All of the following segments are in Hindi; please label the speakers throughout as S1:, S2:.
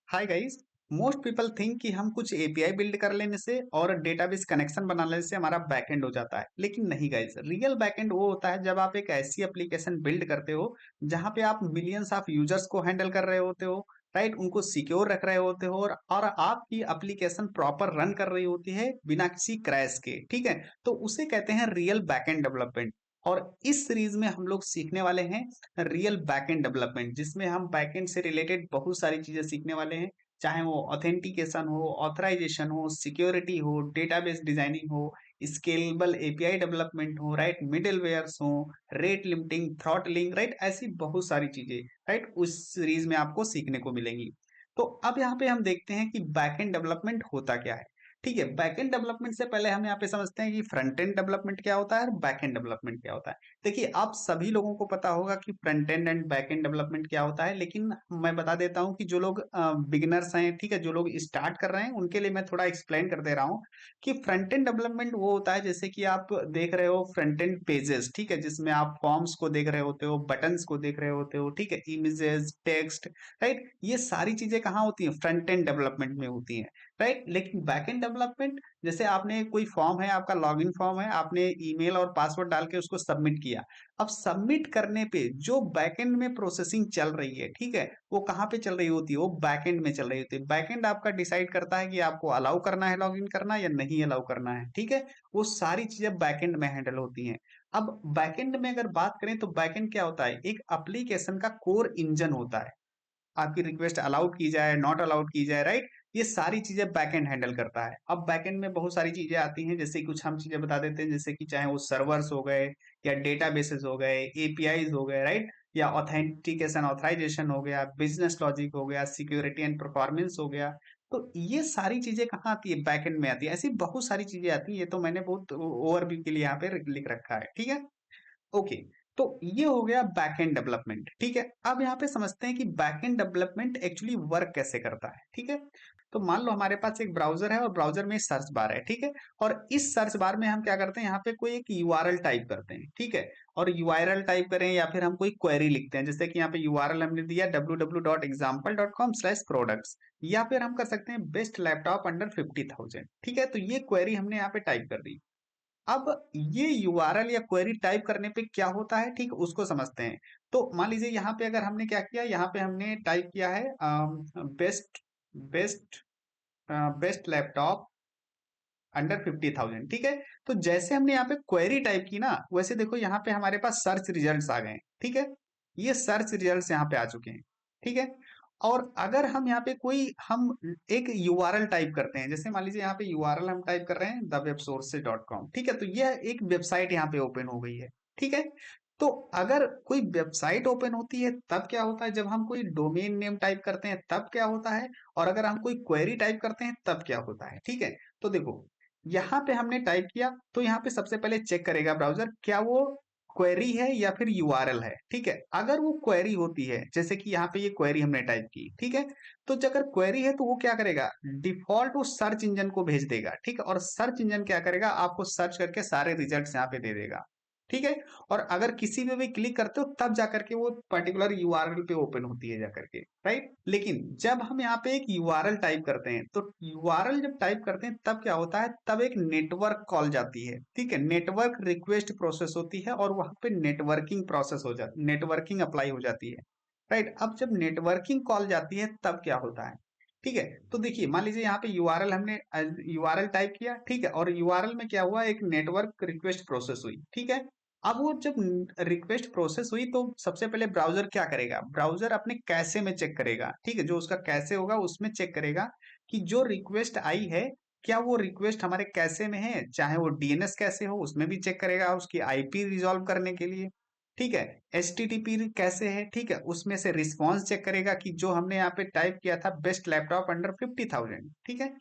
S1: Hi guys. Most people think कि हम कुछ एपीआई बिल्ड कर लेने से और डेटाबेस कनेक्शन बना लेने से हमारा बैकएंड हो जाता है, लेकिन नहीं गाइस। रियल बैकएंड वो होता है जब आप एक ऐसी एप्लीकेशन बिल्ड करते हो जहां पे आप मिलियंस ऑफ यूजर्स को हैंडल कर रहे होते हो, राइट। उनको सिक्योर रख रहे होते हो और आपकी एप्लीकेशन प्रॉपर रन कर रही होती है बिना किसी क्रैश के, ठीक है। तो उसे कहते हैं रियल बैकएंड डेवलपमेंट। और इस सीरीज में हम लोग सीखने वाले हैं रियल बैकएंड डेवलपमेंट, जिसमें हम बैकएंड से रिलेटेड बहुत सारी चीजें सीखने वाले हैं। चाहे वो ऑथेंटिकेशन हो, ऑथराइजेशन हो, सिक्योरिटी हो, डेटाबेस डिजाइनिंग हो, स्केलेबल एपीआई डेवलपमेंट हो, राइट, मिडलवेयर्स हो, रेट लिमिटिंग, थ्रॉटलिंग, राइट, ऐसी बहुत सारी चीजें, राइट, उस सीरीज में आपको सीखने को मिलेंगी। तो अब यहाँ पे हम देखते हैं कि बैकएंड डेवलपमेंट होता क्या है। ठीक है, बैकएंड डेवलपमेंट से पहले हम यहाँ पे समझते हैं कि फ्रंट एंड डेवलपमेंट क्या होता है और बैकएंड डेवलपमेंट क्या होता है। देखिए, आप सभी लोगों को पता होगा कि front end and back and development क्या होता है, लेकिन मैं बता देता हूं कि जो लोग बिगिनर्स हैं, ठीक है, जो लोग स्टार्ट कर रहे हैं, उनके लिए मैं थोड़ा एक्सप्लेन कर दे रहा हूं कि फ्रंट एंड डेवलपमेंट वो होता है जैसे कि आप देख रहे हो फ्रंट एंड पेजेस, ठीक है, जिसमें आप फॉर्म्स को देख रहे होते हो, बटन्स को देख रहे होते हो, ठीक है, इमेजेस, टेक्स्ट, राइट। ये सारी चीजें कहाँ होती हैं? फ्रंट एंड डेवलपमेंट में होती हैं, राइट। लेकिन बैक एंड डेवलपमेंट, जैसे आपने कोई फॉर्म है, आपका लॉगिन फॉर्म है, आपने ईमेल और पासवर्ड डाल के उसको सबमिट किया। अब सबमिट करने पे जो बैकएंड में प्रोसेसिंग चल रही है, ठीक है, वो कहाँ पे चल रही होती है? वो बैकएंड में चल रही होती है। बैकएंड आपका डिसाइड करता है कि आपको अलाउ करना है लॉगिन करना या नहीं अलाउ करना है, ठीक है। वो सारी चीजें बैकएंड में हैंडल होती हैं। अब बैकएंड में अगर बात करें तो बैकएंड क्या होता है? एक एप्लीकेशन का कोर इंजन होता है। आपकी रिक्वेस्ट अलाउड की जाए, नॉट अलाउड की जाए, राइट, ये सारी चीजें बैकएंड हैंडल करता है। अब बैकएंड में बहुत सारी चीजें आती हैं, जैसे कुछ हम चीजें बता देते हैं, जैसे कि चाहे वो सर्वर्स हो गए या डेटाबेसेस हो गए, एपीआईज हो गए, राइट, या ऑथेंटिकेशन ऑथराइजेशन हो गया, बिजनेस लॉजिक हो गया, सिक्योरिटी एंड परफॉर्मेंस हो गया। तो ये सारी चीजें कहाँ आती है? बैकएंड में आती है। ऐसी बहुत सारी चीजें आती है, ये तो मैंने बहुत ओवरव्यू के लिए यहाँ पे लिख रखा है, ठीक है। ओके, तो ये हो गया बैकएंड डेवलपमेंट, ठीक है। अब यहाँ पे समझते हैं कि बैकएंड डेवलपमेंट एक्चुअली वर्क कैसे करता है, ठीक है। तो मान लो हमारे पास एक ब्राउजर है और ब्राउजर में सर्च बार है, ठीक है। और इस सर्च बार में हम क्या करते हैं? यहाँ पे कोई एक यूआरएल टाइप करते हैं, ठीक है। और यूआरएल टाइप करें या फिर हम कोई क्वेरी लिखते हैं, जैसे कि यहाँ पे यूआरएल हमने दिया www.example.com/products, या फिर हम कर सकते हैं बेस्ट लैपटॉप अंडर 50,000, ठीक है। तो ये क्वेरी हमने यहाँ पे टाइप कर दी। अब ये यूआरएल या क्वेरी टाइप करने पे क्या होता है, ठीक, उसको समझते हैं। तो मान लीजिए यहाँ पे अगर हमने क्या किया, यहाँ पे हमने टाइप किया है best best best laptop under 50,000, ठीक है। तो जैसे हमने यहाँ पे क्वेरी टाइप की ना, वैसे देखो यहाँ पे हमारे पास सर्च रिजल्ट्स आ गए, ठीक है। ये सर्च रिजल्ट्स यहाँ पे आ चुके हैं, ठीक है। और अगर हम यहाँ पे कोई हम एक यूआरएल टाइप करते हैं, जैसे मान लीजिए यहाँ पे यूआरएल हम टाइप कर रहे हैं thewebsources.com, ठीक है, तो यह एक वेबसाइट यहाँ पे ओपन हो गई है, ठीक है। तो अगर कोई वेबसाइट ओपन होती है तब क्या होता है? जब हम कोई डोमेन नेम टाइप करते हैं तब क्या होता है? और अगर हम कोई क्वेरी टाइप करते हैं तब क्या होता है, ठीक है। तो देखो, यहाँ पे हमने टाइप किया तो यहाँ पे सबसे पहले चेक करेगा ब्राउजर क्या वो क्वेरी है या फिर यूआरएल है, ठीक है। अगर वो क्वेरी होती है, जैसे कि यहाँ पे ये क्वेरी हमने टाइप की, ठीक है, तो अगर क्वेरी है तो वो क्या करेगा? डिफॉल्ट वो सर्च इंजन को भेज देगा, ठीक है। और सर्च इंजन क्या करेगा? आपको सर्च करके सारे रिजल्ट्स यहाँ पे दे देगा, ठीक है। और अगर किसी पे भी क्लिक करते हो तब जाकर के वो पर्टिकुलर यूआरएल पे ओपन होती है जाकर के, राइट। लेकिन जब हम यहाँ पे एक यूआरएल टाइप करते हैं, तो यूआरएल जब टाइप करते हैं तब क्या होता है? तब एक नेटवर्क कॉल जाती है, ठीक है। नेटवर्क रिक्वेस्ट प्रोसेस होती है और वहां पे नेटवर्किंग प्रोसेस हो जाती, नेटवर्किंग अप्लाई हो जाती है, राइट। अब जब नेटवर्किंग कॉल जाती है तब क्या होता है? ठीक है। तो देखिए, मान लीजिए यहाँ पे यूआरएल हमने यूआरएल टाइप किया, ठीक है, और यूआरएल में क्या हुआ? एक नेटवर्क रिक्वेस्ट प्रोसेस हुई, ठीक है। अब वो जब रिक्वेस्ट प्रोसेस हुई तो सबसे पहले ब्राउजर क्या करेगा? ब्राउजर अपने कैशे में चेक करेगा, ठीक है, जो उसका कैशे होगा उसमें चेक करेगा कि जो रिक्वेस्ट आई है क्या वो रिक्वेस्ट हमारे कैशे में है। चाहे वो डीएनएस कैशे हो उसमें भी चेक करेगा, उसकी आईपी रिजॉल्व करने के लिए, ठीक है। एचटीटीपी कैसे है, ठीक है, उसमें से रिस्पॉन्स चेक करेगा कि जो हमने यहाँ पे टाइप किया था बेस्ट लैपटॉप अंडर 50,000, ठीक है,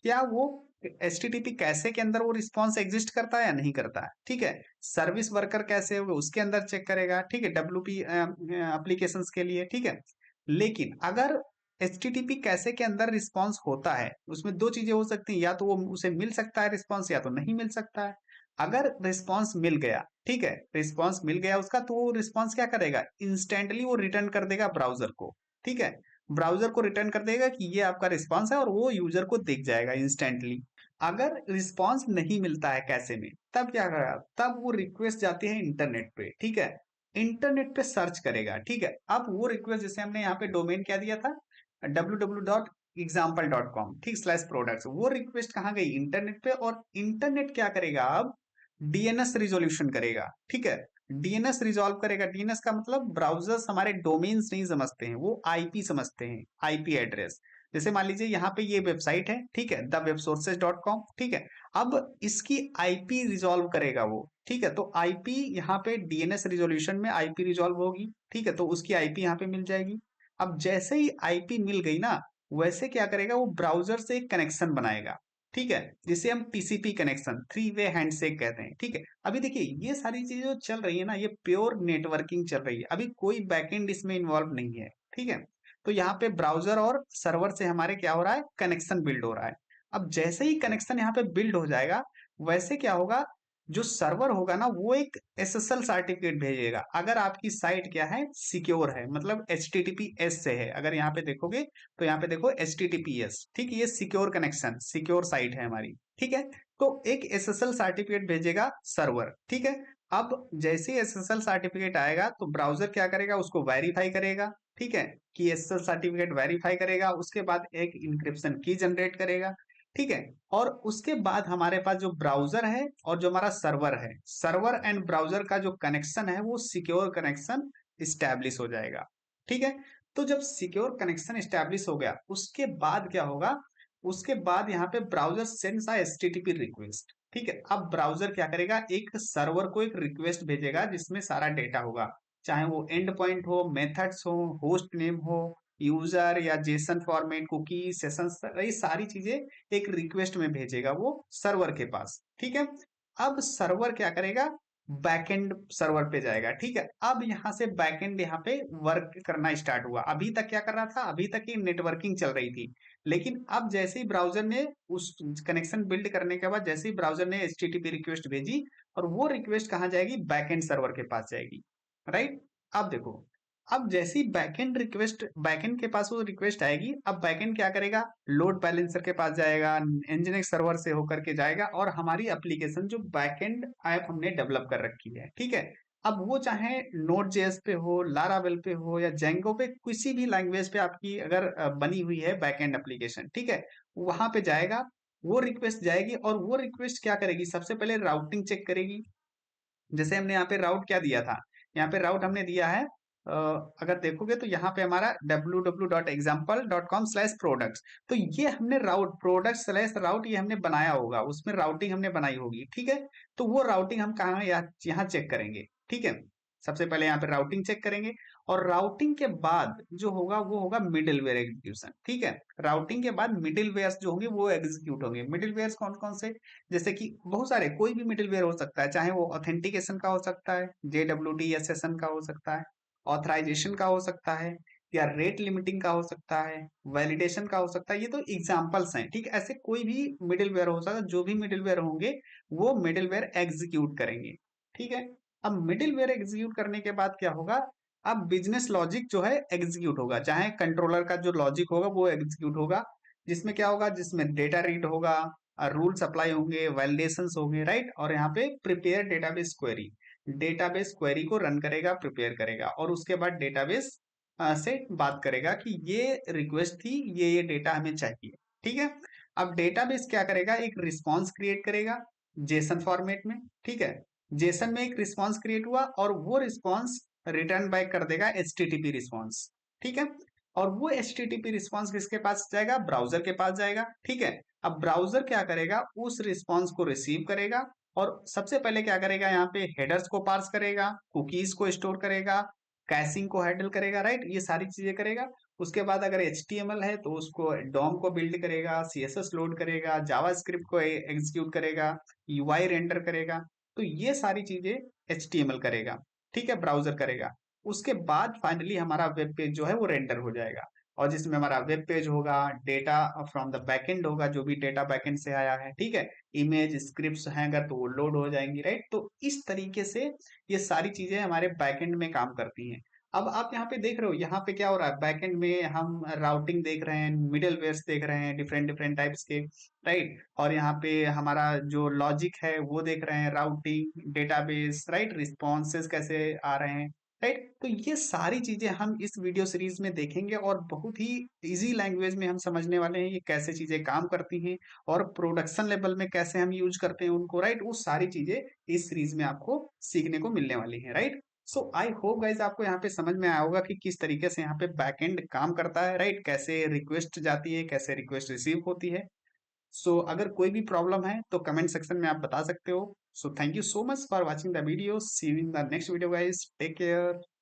S1: क्या वो एचटीटीपी कैसे के अंदर वो रिस्पॉन्स एग्जिस्ट करता है या नहीं करता है, ठीक है। सर्विस वर्कर कैसे होगा उसके अंदर चेक करेगा, ठीक है, डब्ल्यूपी एप्लीकेशन के लिए, ठीक है। लेकिन अगर एचटीटीपी कैसे के अंदर रिस्पॉन्स होता है, उसमें दो चीजें हो सकती हैं, या तो वो उसे मिल सकता है रिस्पॉन्स या तो नहीं मिल सकता है। अगर रिस्पॉन्स मिल गया, ठीक है, रिस्पॉन्स मिल गया उसका, तो वो रिस्पॉन्स क्या करेगा? इंस्टेंटली वो रिटर्न कर देगा ब्राउजर को, ठीक है। ब्राउजर को रिटर्न कर देगा कि ये आपका रिस्पॉन्स है और वो यूजर को दिख जाएगा इंस्टेंटली। अगर रिस्पॉन्स नहीं मिलता है कैसे में, तब क्या करेगा, तब वो रिक्वेस्ट जाती है इंटरनेट पे, ठीक है। इंटरनेट पे सर्च करेगा, ठीक है। अब वो रिक्वेस्ट, जैसे हमने यहाँ पे डोमेन क्या दिया था, www.example.com, ठीक, /products, वो रिक्वेस्ट कहाँ गई, इंटरनेट पे। और इंटरनेट क्या करेगा अब, डीएनएस रिजोल्यूशन करेगा, ठीक है। डीएनएस रिजॉल्व करेगा। डीएनएस का मतलब ब्राउजर्स हमारे डोमेन्स नहीं समझते हैं, वो आईपी समझते हैं, आईपी एड्रेस। जैसे मान लीजिए यहाँ पे ये वेबसाइट है, ठीक है, thewebsources.com, ठीक है। अब इसकी आईपी रिजॉल्व करेगा वो, ठीक है। तो आईपी यहाँ पे डीएनएस रिजोल्यूशन में आईपी रिजॉल्व होगी, ठीक है, तो उसकी आईपी यहाँ पे मिल जाएगी। अब जैसे ही आईपी मिल गई ना, वैसे क्या करेगा, वो ब्राउजर से एक कनेक्शन बनाएगा, ठीक है, जिसे हम TCP connection, three way handshake कहते हैं, ठीक है। अभी देखिए ये सारी चीजें जो चल रही है ना, ये प्योर नेटवर्किंग चल रही है, अभी कोई बैकएंड इसमें इन्वॉल्व नहीं है, ठीक है। तो यहाँ पे ब्राउजर और सर्वर से हमारे क्या हो रहा है, कनेक्शन बिल्ड हो रहा है। अब जैसे ही कनेक्शन यहाँ पे बिल्ड हो जाएगा, वैसे क्या होगा, जो सर्वर होगा ना, वो एक एसएसएल सर्टिफिकेट भेजेगा, अगर आपकी साइट क्या है, सिक्योर है, मतलब HTTPS से है। अगर यहाँ पे देखोगे तो यहाँ पे देखो HTTPS, ठीक है, ये सिक्योर कनेक्शन, सिक्योर साइट है हमारी, ठीक है। तो एक एसएसएल सर्टिफिकेट भेजेगा सर्वर, ठीक है। अब जैसे ही एसएसएल सर्टिफिकेट आएगा, तो ब्राउजर क्या करेगा, उसको वेरीफाई करेगा, ठीक है, कि एसएसएल सर्टिफिकेट वेरीफाई करेगा। उसके बाद एक इंक्रिप्शन की जनरेट करेगा, ठीक है। और उसके बाद हमारे पास जो ब्राउजर है और जो हमारा सर्वर है, सर्वर एंड ब्राउजर का जो कनेक्शन है, वो सिक्योर कनेक्शन स्टैब्लिश हो जाएगा, ठीक है। तो जब सिक्योर कनेक्शन स्टैब्लिश हो गया, उसके बाद क्या होगा, उसके बाद यहाँ पे ब्राउजर सेंड्स अ एचटीटीपी रिक्वेस्ट, ठीक है। अब ब्राउजर क्या करेगा, एक सर्वर को एक रिक्वेस्ट भेजेगा जिसमें सारा डेटा होगा, चाहे वो एंड पॉइंट हो, मेथड्स हो, होस्ट नेम हो, यूजर या जेसन फॉर्मेट, कुकी, सेशंस, ये सारी चीजें एक रिक्वेस्ट में भेजेगा वो सर्वर के पास, ठीक है। अब सर्वर क्या करेगा, बैकएंड सर्वर पे जाएगा, ठीक है। अब यहाँ से बैकएंड यहाँ पे वर्क करना स्टार्ट हुआ। अभी तक क्या कर रहा था, अभी तक ये नेटवर्किंग चल रही थी, लेकिन अब जैसे ही ब्राउजर ने उस कनेक्शन बिल्ड करने के बाद, जैसे ही ब्राउजर ने एचटीटीपी रिक्वेस्ट भेजी, और वो रिक्वेस्ट कहाँ जाएगी, बैकएंड सर्वर के पास जाएगी, राइट। अब देखो, अब जैसी बैकएंड रिक्वेस्ट, बैकएंड के पास वो रिक्वेस्ट आएगी, अब बैकएंड क्या करेगा, लोड बैलेंसर के पास जाएगा, nginx सर्वर से होकर के जाएगा, और हमारी एप्लीकेशन जो बैकएंड ऐप हमने डेवलप कर रखी है, ठीक है। अब वो चाहे नोड जेएस पे हो, लारावेल पे हो, या जेंगो पे, किसी भी लैंग्वेज पे आपकी अगर बनी हुई है बैकएंड एप्लीकेशन, ठीक है, वहां पे जाएगा, वो रिक्वेस्ट जाएगी, और वो रिक्वेस्ट क्या करेगी, सबसे पहले राउटिंग चेक करेगी। जैसे हमने यहाँ पे राउट क्या दिया था, यहाँ पे राउट हमने दिया है, अगर देखोगे तो यहाँ पे हमारा www.example.com/products, तो ये हमने राउट, प्रोडक्ट/राउट, ये हमने बनाया होगा, उसमें राउटिंग हमने बनाई होगी, ठीक है। तो वो राउटिंग हम कहाँ, यहाँ चेक करेंगे, ठीक है। सबसे पहले यहाँ पे राउटिंग चेक करेंगे, और राउटिंग के बाद जो होगा वो होगा मिडिलवेयर एग्जीक्यूशन, ठीक है। राउटिंग के बाद मिडिलवेयर्स जो होंगे वो एग्जीक्यूट होंगे। मिडिलवेयर्स कौन कौन से, जैसे कि बहुत सारे, कोई भी मिडिलवेयर हो सकता है, चाहे वो ऑथेंटिकेशन का हो सकता है, JWT का हो सकता है, ऑथराइजेशन का हो सकता है, या रेट लिमिटिंग का हो सकता है, वैलिडेशन का हो सकता है। ये तो एग्जांपल्स हैं, ठीक है। ऐसे कोई भी मिडिलवेयर हो सकता है, जो भी मिडिलवेयर होंगे वो मिडिलवेयर एग्जीक्यूट करेंगे, ठीक है। अब मिडिलवेयर एग्जीक्यूट करने के बाद क्या होगा, अब बिजनेस लॉजिक जो है एग्जीक्यूट होगा, चाहे कंट्रोलर का जो लॉजिक होगा वो एग्जीक्यूट होगा, जिसमें क्या होगा, जिसमें डेटा रीड होगा, रूल सप्लाई होंगे, वैलिडेशंस होंगे, राइट। और यहाँ पे prepare database query, database query को रन करेगा, प्रिपेयर करेगा, और उसके बाद डेटाबेस से बात करेगा कि ये रिक्वेस्ट थी, ये डेटा हमें चाहिए, ठीक है। अब डेटाबेस क्या करेगा, एक रिस्पॉन्स क्रिएट करेगा जेसन फॉर्मेट में, ठीक है। जेसन में एक रिस्पॉन्स क्रिएट हुआ, और वो रिस्पॉन्स रिटर्न बैक कर देगा HTTP रिस्पॉन्स, ठीक है। और वो HTTP रिस्पॉन्स किसके पास जाएगा, ब्राउजर के पास जाएगा, ठीक है। अब ब्राउजर क्या करेगा, उस रिस्पॉन्स को रिसीव करेगा, और सबसे पहले क्या करेगा, यहाँ पे हेडर्स को पार्स करेगा, कुकीज को स्टोर करेगा, कैशिंग को हैंडल करेगा, राइट, ये सारी चीजें करेगा। उसके बाद अगर HTML है तो उसको डॉम को बिल्ड करेगा, CSS लोड करेगा, जावास्क्रिप्ट को एग्जीक्यूट करेगा, UI रेंडर करेगा। तो ये सारी चीजें HTML करेगा, ठीक है, ब्राउजर करेगा। उसके बाद फाइनली हमारा वेब पेज जो है वो रेंडर हो जाएगा, और जिसमें हमारा वेब पेज होगा, डेटा फ्रॉम द बैकएंड होगा, जो भी डेटा बैकएंड से आया है, ठीक है, इमेज स्क्रिप्ट्स हैं अगर तो वो लोड हो जाएंगी, राइट। तो इस तरीके से ये सारी चीजें हमारे बैकएंड में काम करती हैं। अब आप यहाँ पे देख रहे हो, यहाँ पे क्या हो रहा है, बैकएंड में हम राउटिंग देख रहे हैं, मिडल वेयर्स देख रहे हैं, डिफरेंट डिफरेंट टाइप्स के, राइट। और यहाँ पे हमारा जो लॉजिक है वो देख रहे हैं, राउटिंग, डेटाबेस, राइट, रिस्पॉन्सेज कैसे आ रहे हैं, राइट। तो ये सारी चीजें हम इस वीडियो सीरीज में देखेंगे और बहुत ही इजी लैंग्वेज में हम समझने वाले हैं ये कैसे चीजें काम करती हैं और प्रोडक्शन लेवल में कैसे हम यूज करते हैं उनको, राइट। वो सारी चीजें इस सीरीज में आपको सीखने को मिलने वाली हैं, right. So I hope guys आपको यहाँ पे समझ में आया होगा कि किस तरीके से यहाँ पे बैकएंड काम करता है, राइट। कैसे रिक्वेस्ट जाती है, कैसे रिक्वेस्ट रिसीव होती है। सो अगर कोई भी प्रॉब्लम है तो कमेंट सेक्शन में आप बता सकते हो। So thank you so much for watching the video, see you in the next video guys, take care.